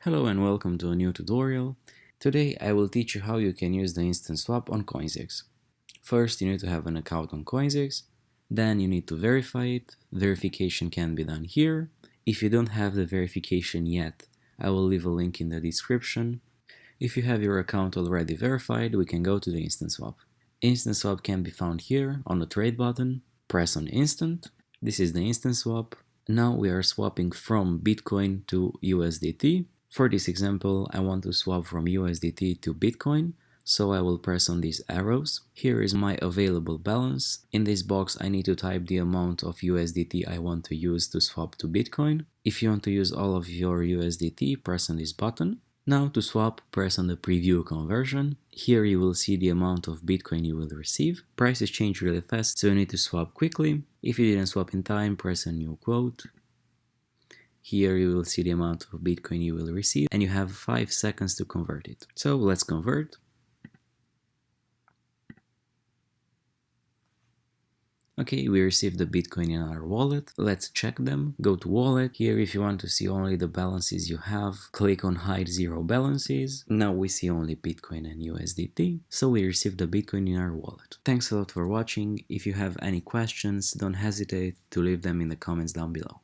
Hello and welcome to a new tutorial. Today I will teach you how you can use the instant swap on COINZIX. First you need to have an account on COINZIX, then you need to verify it. Verification can be done here. If you don't have the verification yet, I will leave a link in the description. If you have your account already verified, we can go to the instant swap. Instant swap can be found here on the trade button. Press on instant. This is the instant swap. Now we are swapping from Bitcoin to USDT. For this example, I want to swap from USDT to Bitcoin, so I will press on these arrows. Here is my available balance. In this box I need to type the amount of USDT I want to use to swap to Bitcoin. If you want to use all of your USDT, press on this button. Now to swap, press on the preview conversion. Here you will see the amount of Bitcoin you will receive. Prices change really fast, so you need to swap quickly. If you didn't swap in time, press a new quote. Here you will see the amount of Bitcoin you will receive and you have 5 seconds to convert it. So let's convert. Okay, we received the Bitcoin in our wallet. Let's check them. Go to wallet. Here if you want to see only the balances you have, click on hide zero balances. Now we see only Bitcoin and USDT. So we received the Bitcoin in our wallet. Thanks a lot for watching. If you have any questions, don't hesitate to leave them in the comments down below.